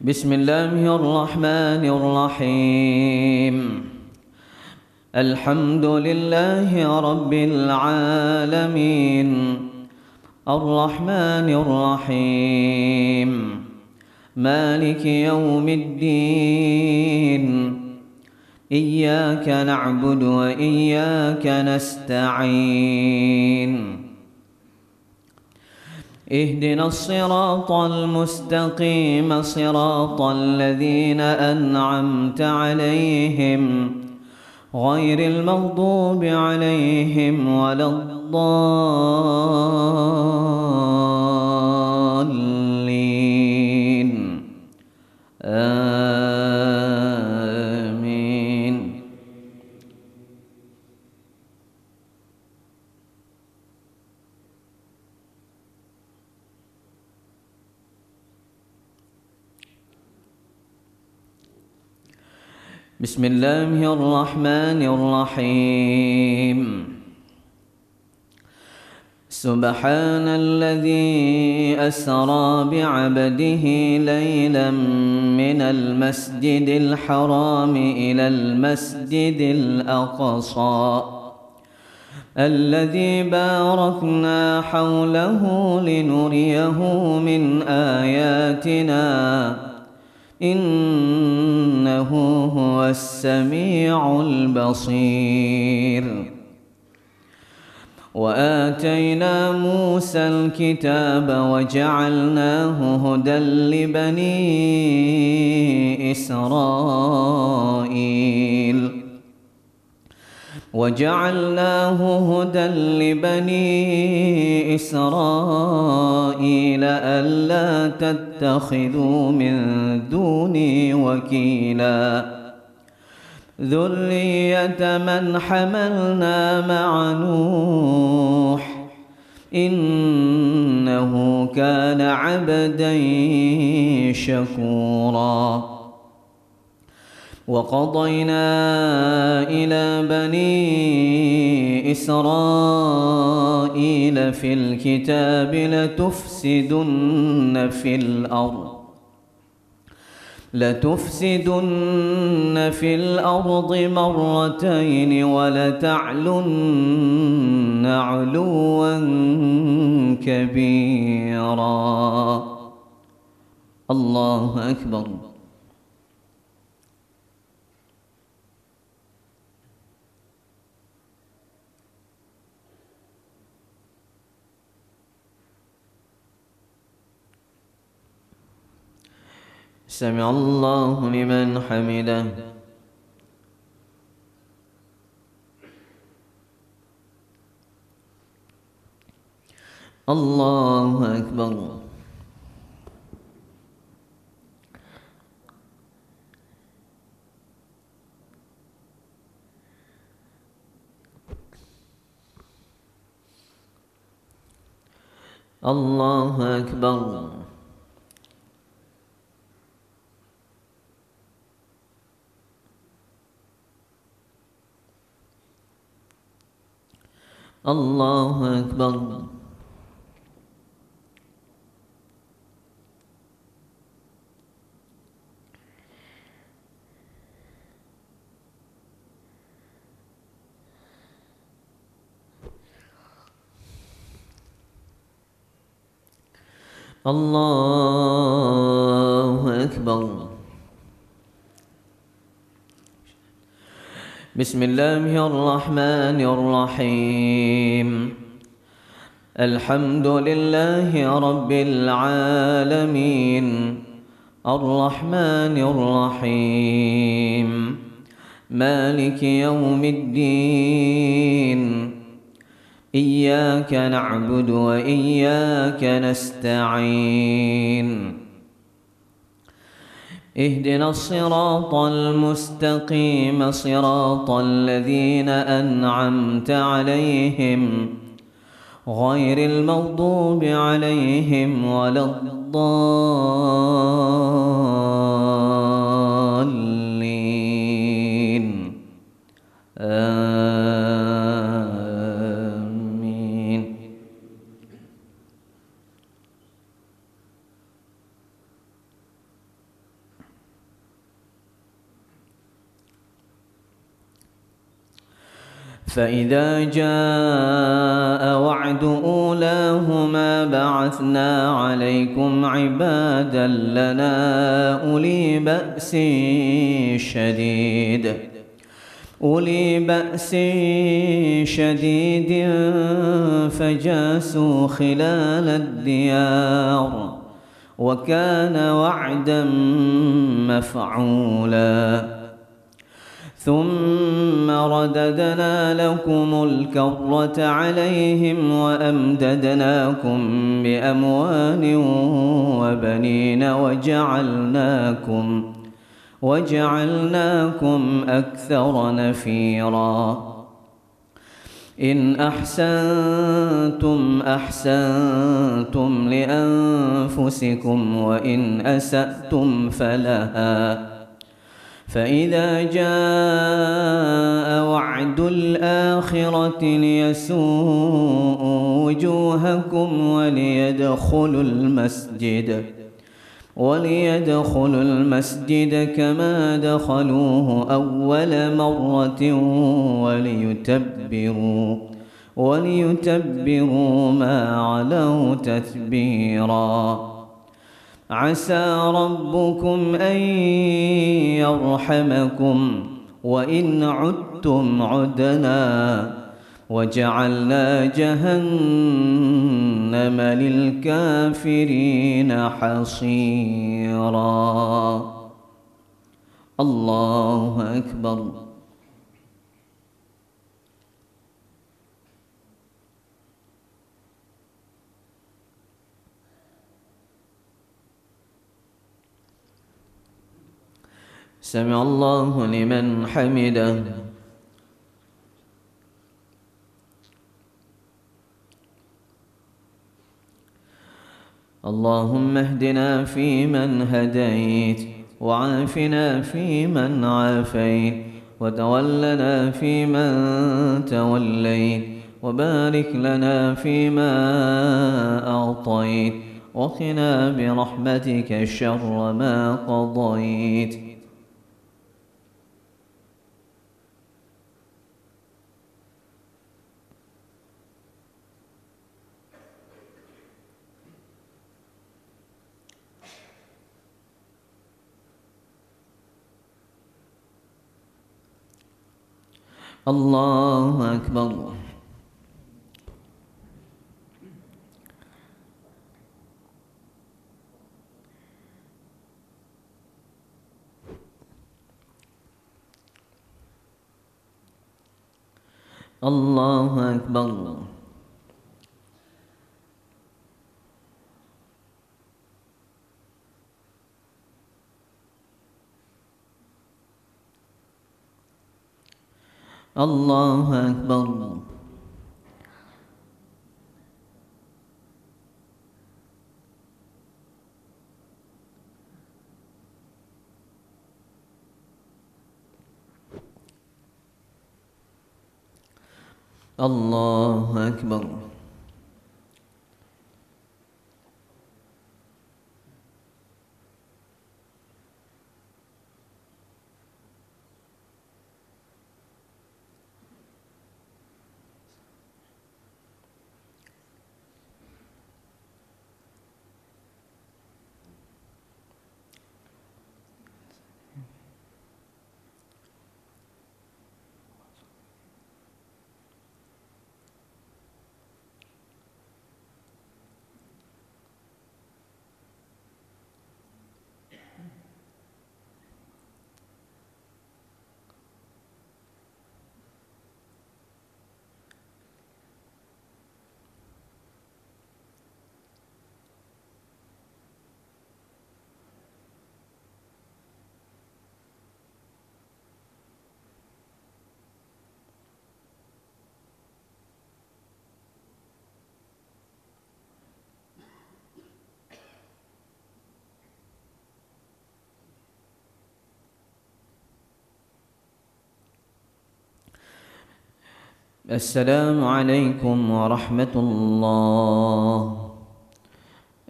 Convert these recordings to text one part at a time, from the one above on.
بسم الله الرحمن الرحيم. الحمد لله رب العالمين، الرحمن الرحيم، مالك يوم الدين، إياك نعبد وإياك نستعين. اهدنا الصراط المستقيم، صراط الذين أنعمت عليهم غير المغضوب عليهم ولا الضالين. آمين. بسم الله الرحمن الرحيم. سبحان الذي أسرى بعبده ليلا من المسجد الحرام إلى المسجد الأقصى الذي باركنا حوله لنريه من آياتنا، إنه هو السميع البصير. وآتينا موسى الكتاب وجعلناه هدى لبني إسرائيل ألا تتخذوا من دوني وكيلا ذرية من حملنا مع نوح إنه كان عبدا شكورا. وقضينا إلى بني إسرائيل في الكتاب لتفسدن في الأرض مرتين ولتعلن علوا كبيرا. الله أكبر. سمع الله لمن حمده. الله أكبر. الله أكبر. الله أكبر. الله أكبر. بسم الله الرحمن الرحيم. الحمد لله رب العالمين، الرحمن الرحيم، مالك يوم الدين، إياك نعبد وإياك نستعين. اهدنا الصراط المستقيم، صراط الذين أنعمت عليهم غير المغضوب عليهم ولا الضالين. آمين. فإذا جاء وعد أولاهما بعثنا عليكم عبادا لنا أولي بأس شديد فجاسوا خلال الديار وكان وعدا مفعولا ثم رددنا لكم الكرة عليهم وأمددناكم بأموال وبنين وجعلناكم أكثر نفيرا إن أحسنتم أحسنتم لأنفسكم وإن أسأتم فلها فإذا جاء وعد الآخرة ليسوءوا وجوهكم وليدخلوا المسجد كما دخلوه أول مرة وليتبروا ما علوا تتبيرا عسى ربكم أن يرحمكم وإن عدتم عدنا وجعلنا جهنم للكافرين حصيرا. الله أكبر. سمع الله لمن حمده. اللهم اهدنا فيمن هديت وعافنا فيمن عافيت وتولنا فيمن توليت وبارك لنا فيما أعطيت وقنا برحمتك شر ما قضيت. الله أكبر. الله أكبر. الله أكبر. الله أكبر. السلام عليكم ورحمة الله.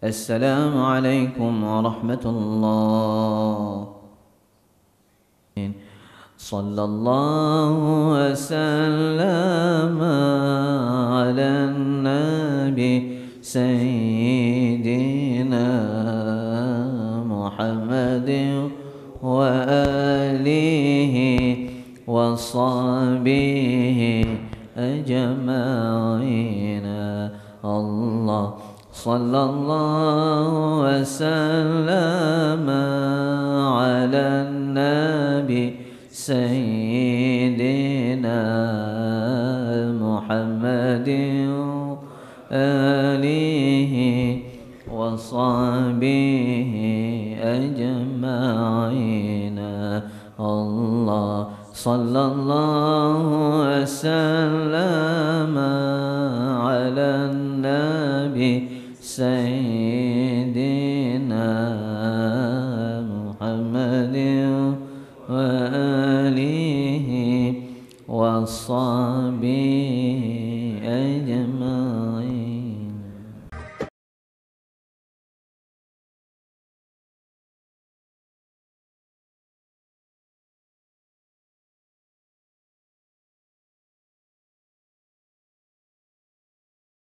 السلام عليكم ورحمة الله. صلى الله وسلم على النبي سيدنا محمد وآله وصحبه أجمعين. الله صلى الله وسلم على النبي سيدنا محمد آله وصحبه أجمعين. الله صلى الله وسلم على النبي سيدنا محمد وآله وصحبه أجمعين.